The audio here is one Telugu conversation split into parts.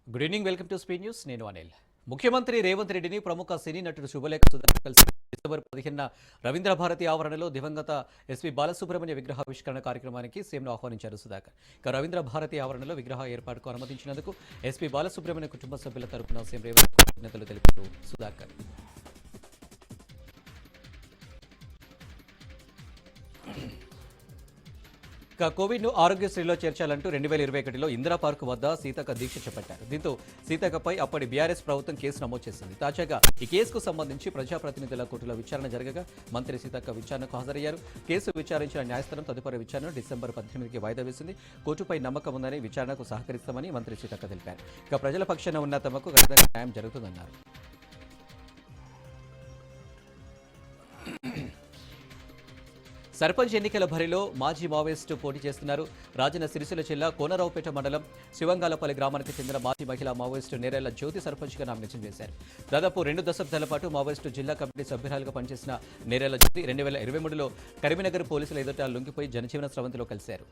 Good evening, welcome to speed news. నేను అనిల్. ముఖ్యమంత్రి రేవంత్ రెడ్డిని ప్రముఖ సినీ నటుడు శుభలేఖ సుధాకర్ కలిసి డిసెంబర్ 15న రవీంద్ర భారతి ఆవరణలో దివంగత ఎస్పీ బాలసుబ్రహ్మణ్య విగ్రహావిష్కరణ కార్యక్రమానికి సీఎంను ఆహ్వానించారు సుధాకర్. ఇక రవీంద్ర భారతి ఆవరణలో విగ్రహ ఏర్పాటుకు అనుమతించినందుకు ఎస్పీ బాలసుబ్రహ్మణ్య కుటుంబ సభ్యుల తరపున సీఎం రేవంత్ కృతజ్ఞతలు తెలిపారు సుధాకర్. కోవిడ్ను ఆరోగ్యశ్రీలో చేర్చాలంటూ 2021లో ఇందిరా పార్క్ వద్ద సీతక్క దీక్ష చేపట్టారు. దీంతో సీతక్కపై అప్పటి బీఆర్ఎస్ ప్రభుత్వం కేసు నమోదు చేసింది. తాజాగా ఈ కేసుకు సంబంధించి ప్రజాప్రతినిధుల కోర్టులో విచారణ జరగగా మంత్రి సీతక్క విచారణకు హాజరయ్యారు. కేసు విచారించిన న్యాయస్థానం తదుపరి విచారణ డిసెంబర్ 18కి వాయిదా వేసింది. కోర్టుపై నమ్మకం ఉందని విచారణకు సహకరిస్తామని మంత్రి సీతక్క తెలిపారు. ఇక ప్రజల పక్షాన ఉన్న తమకు ఖచ్చితంగా న్యాయం జరుగుతుందన్నారు. సర్పంచ్ ఎన్నికల బరిలో మాజీ మావోయిస్టు పోటీ చేస్తున్నారు. రాజన్న సిరిసిల్ల జిల్లా కోనరావుపేట మండలం శివంగాలపల్లి గ్రామానికి చెందిన మాజీ మహిళా మావోయిస్టు నేరేళ్ల జ్యోతి సర్పంచ్గా నామినేషన్ చేశారు. దాదాపు 2 దశాబ్దాల పాటు మావోయిస్టు జిల్లా కమిటీ సభ్యురాలుగా పనిచేసిన నేరేళ్ల జ్యోతి 2023లో కరీంనగర్ పోలీసుల ఎదుట లొంగిపోయి జనజీవన స్రవంతిలో కలిశారు.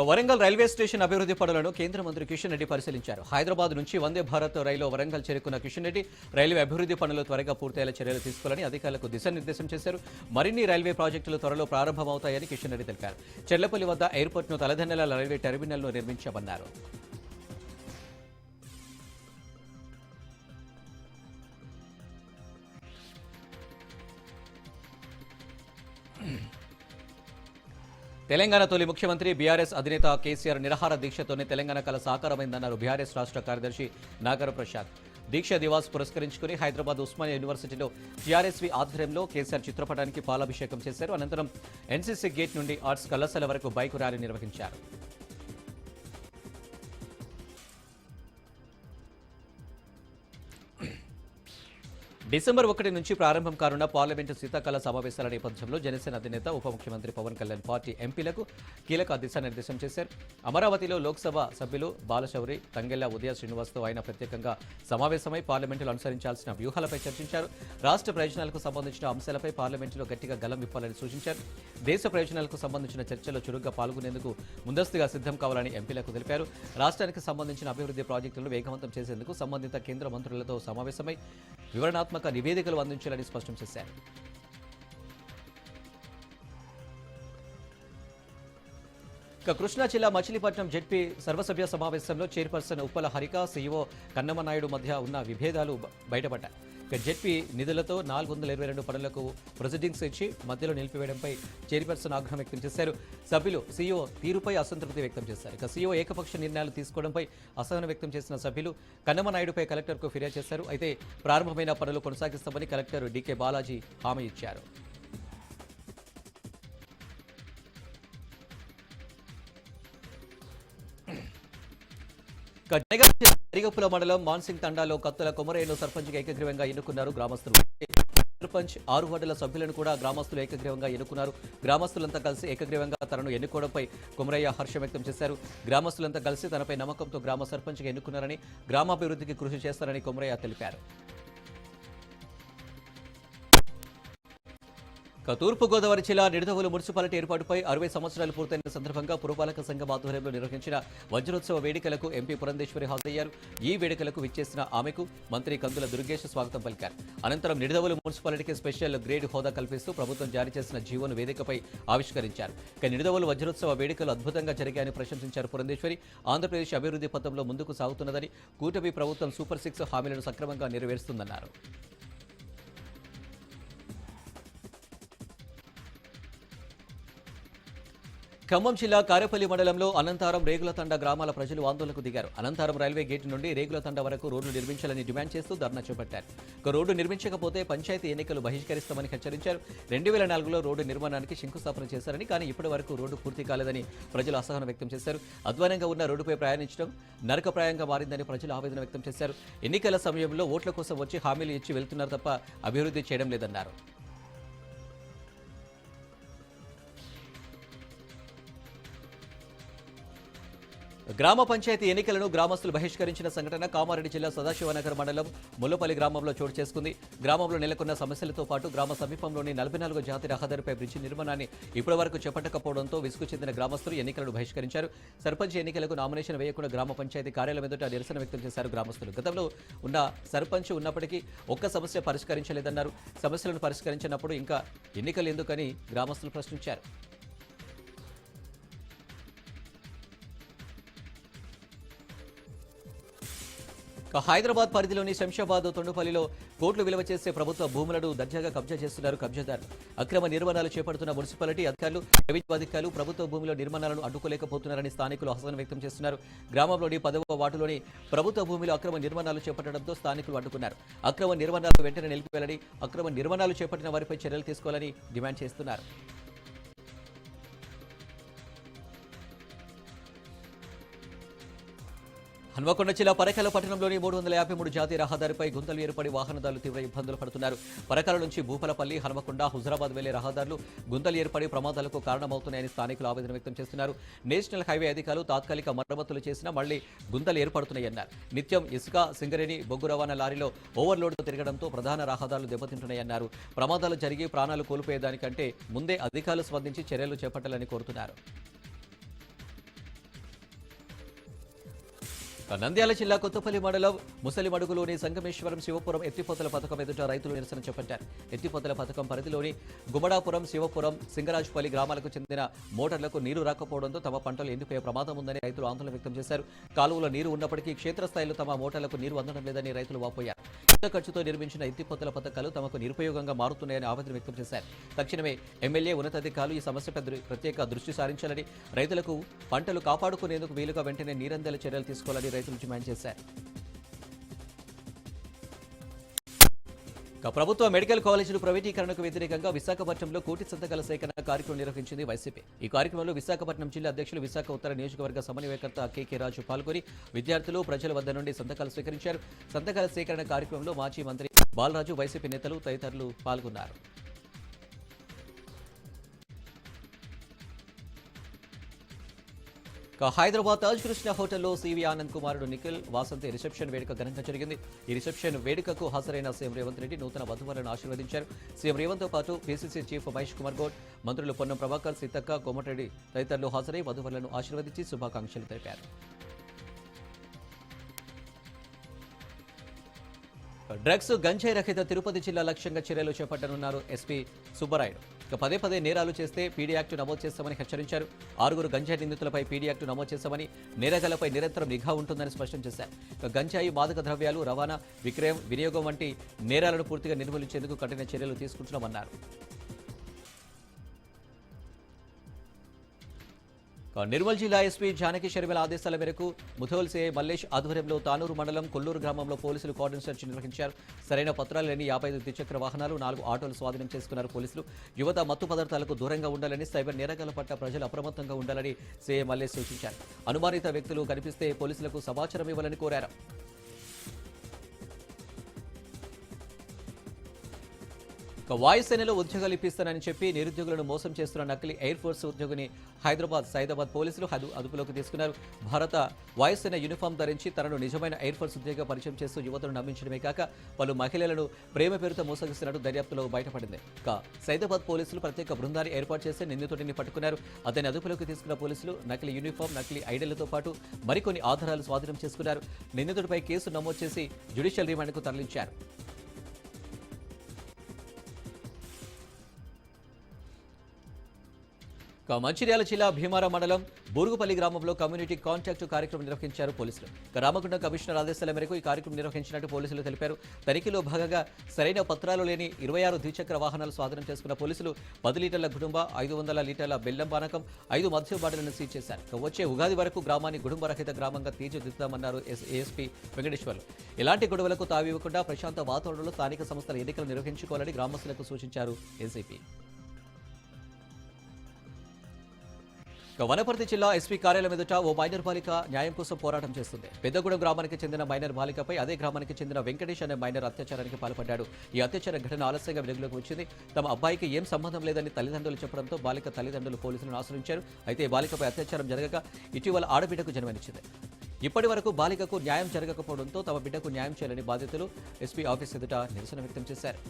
వరంగల్ రైల్వే స్టేషన్ అభివృద్ధి పనులను కేంద్ర మంత్రి కిషన్ రెడ్డి పరిశీలించారు. హైదరాబాద్ నుంచి వందే భారత్ రైలు వరంగల్ చేరుకున్న కిషన్ రెడ్డి రైల్వే అభివృద్ధి పనులు త్వరగా పూర్తయ్యేలా చర్యలు తీసుకోవాలని అధికారులకు దిశానిర్దేశం చేశారు. మరిన్ని రైల్వే ప్రాజెక్టులు త్వరలో ప్రారంభమవుతాయని కిషన్ రెడ్డి తెలిపారు. చెర్లపల్లి వద్ద ఎయిర్పోర్ట్ను తలదన్నెల రైల్వే టెర్మినల్ను నిర్మించామన్నారు. తెలంగాణ తొలి ముఖ్యమంత్రి బీఆర్ఎస్ అధినేత కేసీఆర్ నిరాహార దీక్షతోనే తెలంగాణ కల సాకారమైందన్నారు బీఆర్ఎస్ రాష్ట్ర కార్యదర్శి నాగర ప్రసాద్. దీక్ష దివాస్ పురస్కరించుకుని హైదరాబాద్ ఉస్మానియా యూనివర్సిటీలో టీఆర్ఎస్వి ఆధ్వర్యంలో కేసీఆర్ చిత్రపటానికి పాలాభిషేకం చేశారు. అనంతరం ఎన్సీసీ గేట్ నుండి ఆర్ట్స్ కళాశాల వరకు బైక్ ర్యాలీ నిర్వహించారు. డిసెంబర్ 1 నుంచి ప్రారంభం కానున్న పార్లమెంటు శీతాకాల సమావేశాల నేపథ్యంలో జనసేన అధినేత ఉప ముఖ్యమంత్రి పవన్ కళ్యాణ్ పార్టీ ఎంపీలకు కీలక దిశానిర్దేశం చేశారు. అమరావతిలో లోక్సభ సభ్యులు బాలశౌరి, తంగెళ్ల ఉదయ శ్రీనివాస్తో ఆయన ప్రత్యేకంగా సమావేశమై పార్లమెంటులో అనుసరించాల్సిన వ్యూహాలపై చర్చించారు. రాష్ట్ర ప్రయోజనాలకు సంబంధించిన అంశాలపై పార్లమెంటులో గట్టిగా గలం విప్పాలని సూచించారు. దేశ ప్రయోజనాలకు సంబంధించిన చర్చల్లో చురుగ్గా పాల్గొనేందుకు ముందస్తుగా సిద్ధం కావాలని ఎంపీలకు తెలిపారు. రాష్ట్రానికి సంబంధించిన అభివృద్ధి ప్రాజెక్టులను వేగవంతం చేసేందుకు సంబంధిత కేంద్ర మంత్రులతో సమావేశమై వివరణాత్మక నివేదికలు అందించాలని స్పష్టం చేశారు. కృష్ణా జిల్లా మచిలీపట్నం జెడ్పీ సర్వసభ్య సమావేశంలో చైర్పర్సన్ ఉప్పల హరిక, సీఈఓ కన్నమనాయుడు మధ్య ఉన్న విభేదాలు బయటపడ్డాయి. జెడ్పీ నిధులతో 422 పనులకు ప్రొసీడింగ్స్ ఇచ్చి మధ్యలో నిలిపివేయడంపై చైర్పర్సన్ ఆగ్రహం వ్యక్తం చేశారు. సభ్యులు సీఈఓ తీరుపై అసంతృప్తి వ్యక్తం చేశారు. ఇక సీఈఓ ఏకపక్ష నిర్ణయాలు తీసుకోవడంపై అసహనం వ్యక్తం చేసిన సభ్యులు కన్నమనాయుడుపై కలెక్టర్కు ఫిర్యాదు చేశారు. అయితే ప్రారంభమైన పనులు కొనసాగిస్తామని కలెక్టర్ డీకే బాలాజీ హామీ ఇచ్చారు. అరిగప్పుల మండలం మాన్సింగ్ తండాలో కత్తుల కొమరయ్యను సర్పంచ్గా ఏకగ్రీవంగా ఎన్నుకున్నారు గ్రామస్తులు. సర్పంచ్ 6 వార్డుల సభ్యులను కూడా గ్రామస్తులు ఏకగ్రీవంగా ఎన్నుకున్నారు. గ్రామస్తులంతా కలిసి ఏకగ్రీవంగా తనను ఎన్నుకోవడంపై కొమరయ్య హర్షం వ్యక్తం చేశారు. గ్రామస్తులంతా కలిసి తనపై నమ్మకంతో గ్రామ సర్పంచ్గా ఎన్నుకున్నారని, గ్రామాభివృద్ధికి కృషి చేస్తారని కొమరయ్య తెలిపారు. తూర్పుగోదావరి జిల్లా నిడదవోలు మున్సిపాలిటీ ఏర్పాటుపై 60 సంవత్సరాలు పూర్తయిన సందర్భంగా పురపాలక సంఘం ఆధ్వర్యంలో నిర్వహించిన వజ్రోత్సవ వేడుకలకు ఎంపీ పురంధేశ్వరి హాజరయ్యారు. ఈ వేడుకలకు విచ్చేసిన ఆమెకు మంత్రి కందుల దుర్గేష్ స్వాగతం పలికారు. అనంతరం నిడదవోలు మున్సిపాలిటీకి స్పెషల్ గ్రేడ్ హోదా కల్పిస్తూ ప్రభుత్వం జారీ చేసిన జీవోను వేదికపై ఆవిష్కరించారు. ఇక నిడదవోలు వజ్రోత్సవ వేడుకలు అద్భుతంగా జరిగాయని ప్రశంసించారు పురంధేశ్వరి. ఆంధ్రప్రదేశ్ అభివృద్ధి పథంలో ముందుకు సాగుతున్నదని, కూటమి ప్రభుత్వం సూపర్ 6 హామీలను సక్రమంగా నెరవేరుస్తుందన్నారు. ఖమ్మం జిల్లా కారేపల్లి మండలంలో అనంతారం, రేగులతండ గ్రామాల ప్రజలు ఆందోళనకు దిగారు. అనంతారం రైల్వే గేటు నుండి రేగులతండ వరకు రోడ్డు నిర్మించాలని డిమాండ్ చేస్తూ ధర్నా చేపట్టారు. రోడ్డు నిర్మించకపోతే పంచాయతీ ఎన్నికలు బహిష్కరిస్తామని హెచ్చరించారు. 2004లో రోడ్డు నిర్మాణానికి శంకుస్థాపన చేశారని, కానీ ఇప్పటి వరకు రోడ్డు పూర్తి కాలేదని ప్రజలు అసహనం వ్యక్తం చేశారు. అధ్వానంగా ఉన్న రోడ్డుపై ప్రయాణించడం నరకప్రాయంగా మారిందని ప్రజలు ఆవేదన వ్యక్తం చేశారు. ఎన్నికల సమయంలో ఓట్ల కోసం వచ్చి హామీలు ఇచ్చి వెళ్తున్నారు తప్ప అభివృద్ధి చేయడం లేదన్నారు. గ్రామ పంచాయతీ ఎన్నికలను గ్రామస్తులు బహిష్కరించిన సంఘటన కామారెడ్డి జిల్లా సదాశివనగర్ మండలం ముల్లపల్లి గ్రామంలో చోటు చేసుకుంది. గ్రామంలో నెలకొన్న సమస్యలతో పాటు గ్రామ సమీపంలోని 44 జాతి రహదారిపై బ్రిడ్జి నిర్మాణాన్ని ఇప్పటివరకు చేపట్టకపోవడంతో విసుగు చెందిన గ్రామస్తులు ఎన్నికలను బహిష్కరించారు. సర్పంచ్ ఎన్నికలకు నామినేషన్ వేయకుండా గ్రామ పంచాయతీ కార్యాలయం ఎదుట నిరసన వ్యక్తం చేశారు గ్రామస్తులు. గతంలో ఉన్న సర్పంచ్ ఉన్నప్పటికీ ఒక్క సమస్య పరిష్కరించలేదన్నారు. సమస్యలను పరిష్కరించినప్పుడు ఇంకా ఎన్నికలు ఎందుకని గ్రామస్తులు ప్రశ్నించారు. హైదరాబాద్ పరిధిలోని శంషాబాద్ తొండుపల్లిలో కోట్లు విలువ చేసే ప్రభుత్వ భూములను దర్జాగా కబ్జా చేస్తున్నారు కబ్జాదారులు. అక్రమ నిర్మాణాలు చేపడుతున్న మున్సిపాలిటీ అధికారులు, రెవెన్యూ అధికారులు ప్రభుత్వ భూమిలో నిర్మాణాలను అడ్డుకోలేకపోతున్నారని స్థానికులు అసహనం వ్యక్తం చేస్తున్నారు. గ్రామంలోని 10వ వార్డులోని ప్రభుత్వ భూమిలో అక్రమ నిర్మాణాలు చేపట్టడంతో స్థానికులు అడ్డుకున్నారు. అక్రమ నిర్మాణాలు వెంటనే నిలిపివేయాలని, అక్రమ నిర్మాణాలు చేపట్టిన వారిపై చర్యలు తీసుకోవాలని డిమాండ్ చేస్తున్నారు. హన్మకొండ జిల్లా పరకాల పట్టణంలోని 353 జాతీయ రహదారిపై గుంతలు ఏర్పడి వాహనదారులు తీవ్ర ఇబ్బందులు పడుతున్నారు. పరకాల నుంచి భూపాలపల్లి, హన్మకొండ, హుజరాబాద్ వెళ్లే రహదారులు గుంతలు ఏర్పడి ప్రమాదాలకు కారణమవుతున్నాయని స్థానికులు ఆవేదన వ్యక్తం చేస్తున్నారు. నేషనల్ హైవే అధికారులు తాత్కాలిక మరమ్మతులు చేసినా మళ్లీ గుంతలు ఏర్పడుతున్నాయన్నారు. నిత్యం ఇసుక, సింగరేణి, బొగ్గు రవాణా లారీలో ఓవర్లోడ్తో తిరగడంతో ప్రధాన రహదారులు దెబ్బతింటున్నాయన్నారు. ప్రమాదాలు జరిగి ప్రాణాలు కోల్పోయేదానికంటే ముందే అధికారులు స్పందించి చర్యలు చేపట్టాలని కోరుతున్నారు. నంద్యాల జిల్లా కొత్తపల్లి మండలం ముసలిమడుగులోని సంగమేశ్వరం శివపురం ఎత్తిపోతల పథకం ఎదుట రైతులు నిరసన చేపట్టారు. ఎత్తిపోతల పథకం పరిధిలోని గుమ్మడాపురం, శివపురం, సింగరాజుపల్లి గ్రామాలకు చెందిన మోటార్లకు నీరు రాకపోవడంతో తమ పంటలు ఎండిపోయే ప్రమాదం ఉందని రైతులు ఆందోళన వ్యక్తం చేశారు. కాలువలో నీరు ఉన్నప్పటికీ క్షేత్రస్థాయిలో తమ మోటార్లకు నీరు అందడం లేదని రైతులు వాపోయారు. పెద్ద ఖర్చుతో నిర్మించిన ఎత్తిపోతల పథకాలు తమకు నిరుపయోగంగా మారుతున్నాయని ఆవేదన వ్యక్తం చేశారు. తక్షణమే ఎమ్మెల్యే, ఉన్నతాధికారులు ఈ సమస్యపై ప్రత్యేక దృష్టి సారించాలని, రైతులకు పంటలు కాపాడుకునేందుకు వీలుగా వెంటనే నీరందేల చర్యలు తీసుకోవాలని రైతులు డిమాండ్ చేశారు. ప్రభుత్వ మెడికల్ కాలేజీలు ప్రైవేటీకరణకు వ్యతిరేకంగా విశాఖపట్నంలో కోటి సంతకాల సేకరణ కార్యక్రమం నిర్వహించింది వైసీపీ. ఈ కార్యక్రమంలో విశాఖపట్నం జిల్లా అధ్యక్షులు, విశాఖ ఉత్తర నియోజకవర్గ సమన్వయకర్త కేకే రాజు పాల్గొని విద్యార్థులు, ప్రజల వద్ద నుండి సంతకాలు స్వీకరించారు. సంతకాల సేకరణ కార్యక్రమంలో మాజీ మంత్రి బాలరాజు, వైసీపీ నేతలు తదితరులు పాల్గొన్నారు. హైదరాబాద్ తాజ్ కృష్ణ హోటల్లో సివి ఆనంద్ కుమారుడు నిఖిల్ వాసంతి రిసెప్షన్ వేడుక ఘనంగా జరిగింది. ఈ రిసెప్షన్ వేడుకకు హాజరైన సీఎం రేవంత్ రెడ్డి నూతన వధువులను ఆశీర్వదించారు. సీఎం రేవంత్తో పాటు పీసీసీ చీఫ్ మహేష్ కుమార్ గౌడ్, మంత్రులు పొన్నం ప్రభాకర్, సీతక్క, కోమటిరెడ్డి తదితరులు హాజరై వధువులను ఆశీర్వదించి శుభాకాంక్షలు తెలిపారు. డ్రగ్స్, గంజాయి రహిత తిరుపతి జిల్లా లక్ష్యంగా చర్యలు చేపట్టనున్నారు ఎస్పీ సుబ్బరాయుడు. పదే పదే నేరాలు చేస్తే పీడీ యాక్ట్ నమోదు చేస్తామని హెచ్చరించారు. 6 గంజాయి నిందితులపై పీడీ యాక్ట్ నమోదు చేస్తామని, నేరగాలపై నిరంతరం నిఘా ఉంటుందని స్పష్టం చేశారు. గంజాయి, మాదక ద్రవ్యాలు రవాణా, విక్రయం, వినియోగం వంటి నేరాలను పూర్తిగా నిర్మూలించేందుకు కఠిన చర్యలు తీసుకుంటున్నామన్నారు. నిర్మల్ జిల్లా ఎస్పీ జానకి షర్మిల ఆదేశాల మేరకు ముథోల్ సిఐ మల్లేష్ ఆధ్వర్యంలో తానూరు మండలం కొల్లూరు గ్రామంలో పోలీసులు కార్డన్ సెర్చ్ నిర్వహించారు. సరైన పత్రాలు లేని 55 ద్విచక్ర వాహనాలు, 4 ఆటోలు స్వాధీనం చేసుకున్నారు పోలీసులు. యువత మత్తు పదార్థాలకు దూరంగా ఉండాలని, సైబర్ నేరగాల పట్ల ప్రజలు అప్రమత్తంగా ఉండాలని సిఐ మల్లేష్ సూచించారు. అనుమానిత వ్యక్తులు కనిపిస్తే పోలీసులకు సమాచారం ఇవ్వాలని కోరారు. వాయుసేనలో ఉద్యోగాలు ఇప్పిస్తానని చెప్పి నిరుద్యోగులను మోసం చేస్తున్న నకిలీ ఎయిర్ ఫోర్స్ ఉద్యోగిని సైదాబాద్ పోలీసులు అదుపులోకి తీసుకున్నారు. భారత వాయుసేన యూనిఫామ్ ధరించి తనను నిజమైన ఎయిర్ ఫోర్స్ ఉద్యోగిగా పరిచయం చేస్తూ యువతను నమ్మించడమే కాక పలు మహిళలను ప్రేమ పేరుతో మోసగిస్తున్నట్టు దర్యాప్తులో బయటపడింది. సైదాబాద్ పోలీసులు ప్రత్యేక బృందాన్ని ఏర్పాటు చేసి నిందితుడిని పట్టుకున్నారు. అతన్ని అదుపులోకి తీసుకున్న పోలీసులు నకిలీ యూనిఫామ్, నకిలీ ఐడీలతో పాటు మరికొన్ని ఆధారాలు స్వాధీనం చేసుకున్నారు. నిందితుడిపై కేసు నమోదు చేసి జ్యుడిషియల్ రిమాండ్కు తరలించారు. మంచిర్యాల జిల్లా భీమారం మండలం బూరుగుపల్లి గ్రామంలో కమ్యూనిటీ కాంటాక్ట్ కార్యక్రమం నిర్వహించారు పోలీసులు. రామగుండం కమిషనర్ ఆదేశాల మేరకు ఈ కార్యక్రమం నిర్వహించినట్టు పోలీసులు తెలిపారు. తనిఖీలో భాగంగా సరైన పత్రాలు లేని 26 ద్విచక్ర వాహనాలు స్వాధీనం చేసుకున్న పోలీసులు 10 లీటర్ల గుడుంబ, 500 లీటర్ల బెల్లం పానకం, 5 మద్యం బాటిళ్లను సీజ్ చేశారు. వచ్చే ఉగాది వరకు గ్రామాన్ని గుడుంబరహిత గ్రామంగా తీర్చిదిద్దామన్నారు ఏఎస్పీ వెంకటేశ్వర్లు. ఎలాంటి గొడవలకు తావివ్వకుండా ప్రశాంత వాతావరణంలో స్థానిక సంస్థల ఎన్నికలు నిర్వహించుకోవాలని గ్రామస్తులకు సూచించారు ఏసీపీ. ఇక వనపర్తి జిల్లా ఎస్పీ కార్యాలయం ఎదుట ఓ మైనర్ బాలిక న్యాయం కోసం పోరాటం చేస్తుంది. పెద్దగూడెం గ్రామానికి చెందిన మైనర్ బాలికపై అదే గ్రామానికి చెందిన వెంకటేష్ అనే మైనర్ అత్యాచారానికి పాల్పడ్డాడు. ఈ అత్యాచార ఘటన ఆలస్యంగా వెలుగులోకి వచ్చింది. తమ అబ్బాయికి ఏం సంబంధం లేదని తల్లిదండ్రులు చెప్పడంతో బాలిక తల్లిదండ్రులు పోలీసులను ఆశ్రయించారు. అయితే బాలికపై అత్యాచారం జరగక ఇటీవల ఆడబిడ్డకు జన్మనిచ్చింది. ఇప్పటి వరకు బాలికకు న్యాయం జరగకపోవడంతో తమ బిడ్డకు న్యాయం చేయాలని బాధితులు ఎస్పీ ఆఫీస్ ఎదుట నిరసన వ్యక్తం చేశారు.